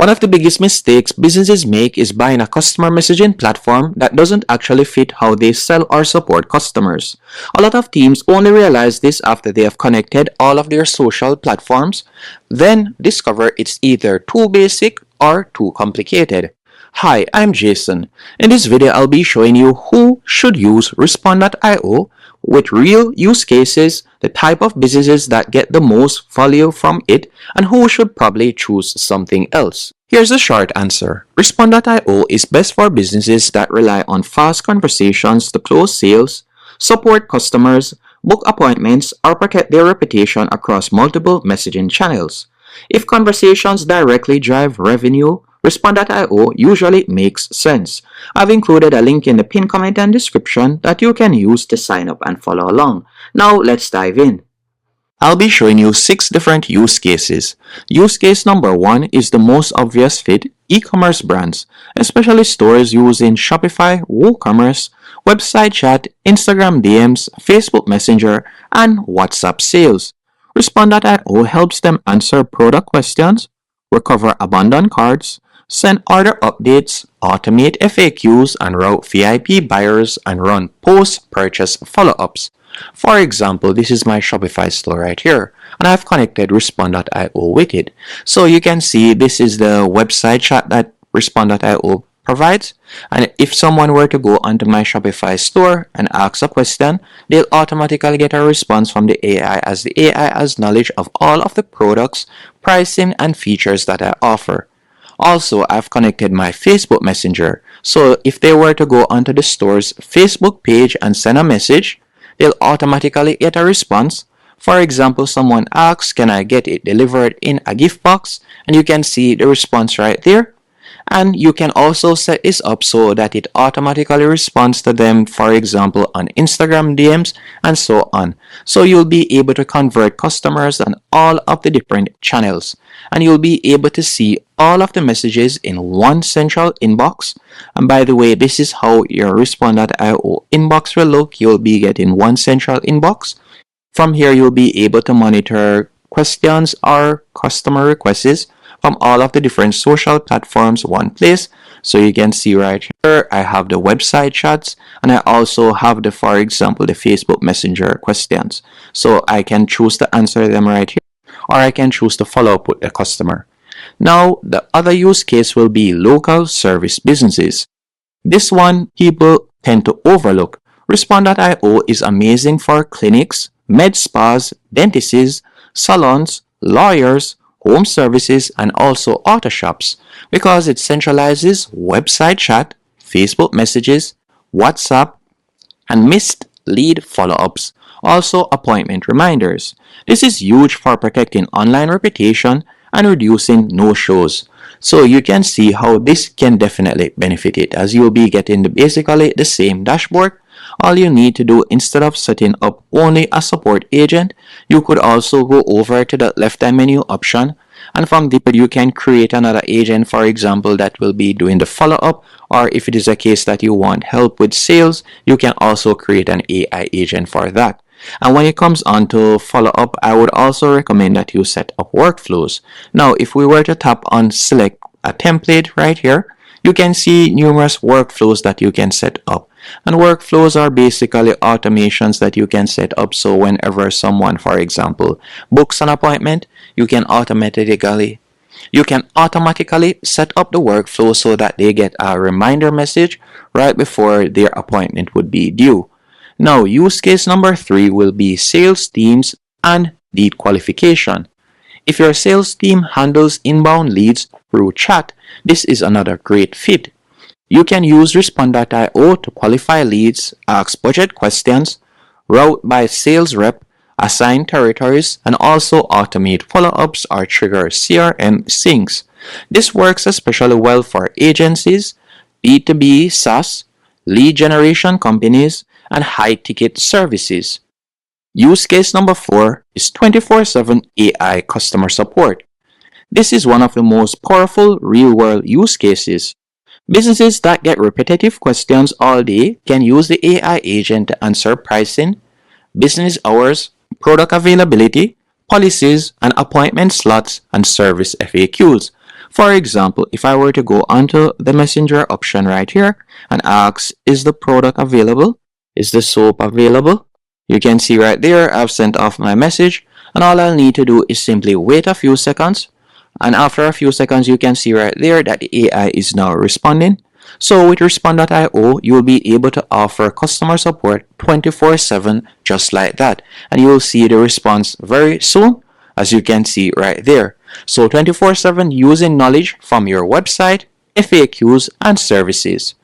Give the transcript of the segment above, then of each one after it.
One of the biggest mistakes businesses make is buying a customer messaging platform that doesn't actually fit how they sell or support customers. A lot of teams only realize this after they have connected all of their social platforms, then discover it's either too basic or too complicated. Hi, I'm Jason. In this video, I'll be showing you who should use Respond.io with real use cases, the type of businesses that get the most value from it, and who should probably choose something else. Here's a short answer. Respond.io is best for businesses that rely on fast conversations to close sales, support customers, book appointments, or protect their reputation across multiple messaging channels. If conversations directly drive revenue, Respond.io usually makes sense. I've included a link in the pinned comment and description that you can use to sign up and follow along. Now let's dive in. I'll be showing you 6 different use cases. Use case number 1 is the most obvious fit: e-commerce brands, especially stores using Shopify WooCommerce, website chat, Instagram DMs, Facebook Messenger, and WhatsApp sales. Respond.io helps them answer product questions, recover abandoned carts, send order updates, automate FAQs, and route VIP buyers and run post-purchase follow-ups. For example, this is my Shopify store right here, and I've connected Respond.io with it. So you can see this is the website chat that Respond.io provides, and if someone were to go onto my Shopify store and ask a question, they'll automatically get a response from the AI, as the AI has knowledge of all of the products, pricing, and features that I offer. Also, I've connected my Facebook Messenger, so if they were to go onto the store's Facebook page and send a message, they'll automatically get a response. For example, someone asks, "Can I get it delivered in a gift box?" And you can see the response right there. And you can also set this up so that it automatically responds to them, for example, on Instagram DMs and so on. So you'll be able to convert customers on all of the different channels. And you'll be able to see all of the messages in one central inbox. And by the way, this is how your Respond.io inbox will look. You'll be getting one central inbox. From here, you'll be able to monitor questions or customer requests from all of the different social platforms one place. So you can see right here, I have the website chats, and I also have the, for example, the Facebook Messenger questions. So I can choose to answer them right here, or I can choose to follow up with the customer. Now, the other use case will be local service businesses. This one people tend to overlook. Respond.io is amazing for clinics, med spas, dentists, salons, lawyers, home services, and also auto shops, because it centralizes website chat, Facebook messages, WhatsApp, and missed lead follow-ups, also appointment reminders. This is huge for protecting online reputation and reducing no-shows. So you can see how this can definitely benefit it, as you'll be getting basically the same dashboard. All you need to do, instead of setting up only a support agent, you could also go over to the left-hand menu option, and from there you can create another agent, for example, that will be doing the follow-up, or if it is a case that you want help with sales, you can also create an AI agent for that. And when it comes on to follow-up, I would also recommend that you set up workflows. Now, if we were to tap on select a template right here, you can see numerous workflows that you can set up. And workflows are basically automations that you can set up, so whenever someone, for example, books an appointment, you can automatically set up the workflow so that they get a reminder message right before their appointment would be due. Now, use case number 3 will be sales teams and lead qualification. If your sales team handles inbound leads through chat, this is another great fit. You can use Respond.io to qualify leads, ask budget questions, route by sales rep, assign territories, and also automate follow-ups or trigger CRM syncs. This works especially well for agencies, B2B SaaS, lead generation companies, and high-ticket services. Use case number 4 is 24/7 AI customer support. This is one of the most powerful real-world use cases. Businesses that get repetitive questions all day can use the AI agent to answer pricing, business hours, product availability, policies, and appointment slots, and service FAQs. For example, if I were to go onto the messenger option right here and ask, is the product available? Is the soap available? You can see right there, I've sent off my message, and all I'll need to do is simply wait a few seconds. And after a few seconds, you can see right there that the AI is now responding. So with Respond.io, you'll be able to offer customer support 24/7 just like that. And you will see the response very soon, as you can see right there. So 24/7 using knowledge from your website, FAQs, and services.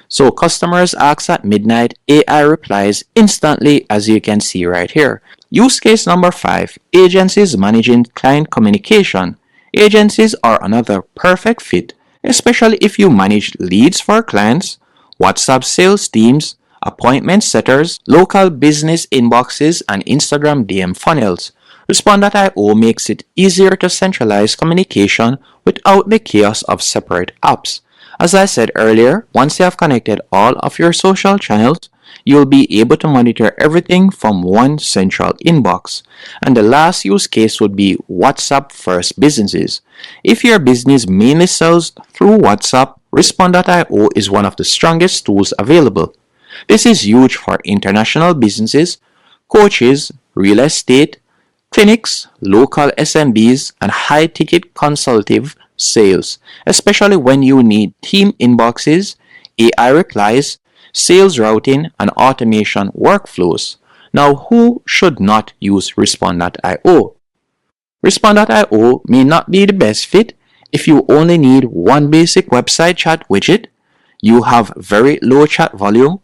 So customers ask at midnight, AI replies instantly, as you can see right here. Use case number 5, agencies managing client communication. Agencies are another perfect fit, especially if you manage leads for clients, WhatsApp sales teams, appointment setters, local business inboxes, and Instagram DM funnels. Respond.io makes it easier to centralize communication without the chaos of separate apps. As I said earlier, once you have connected all of your social channels, you'll be able to monitor everything from one central inbox. And the last use case would be WhatsApp first businesses. If your business mainly sells through WhatsApp, Respond.io is one of the strongest tools available. This is huge for international businesses, coaches, real estate, clinics, local SMBs, and high-ticket consultative sales, especially when you need team inboxes, AI replies, sales routing, and automation workflows. Now, who should not use Respond.io? Respond.io may not be the best fit if you only need one basic website chat widget, you have very low chat volume,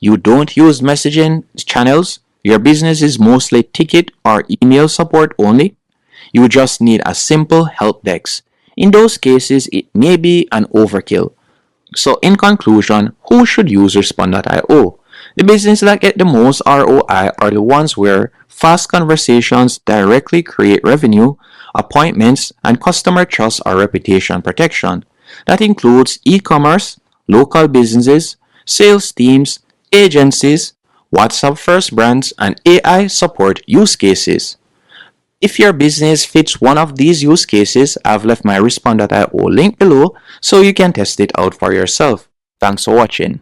you don't use messaging channels, your business is mostly ticket or email support only, you just need a simple help desk. In those cases, it may be an overkill. So in conclusion, who should use Respond.io? The businesses that get the most ROI are the ones where fast conversations directly create revenue, appointments, and customer trust or reputation protection. That includes e-commerce, local businesses, sales teams, agencies, WhatsApp first brands, and AI support use cases. If your business fits one of these use cases, I've left my Respond.io link below so you can test it out for yourself. Thanks for watching.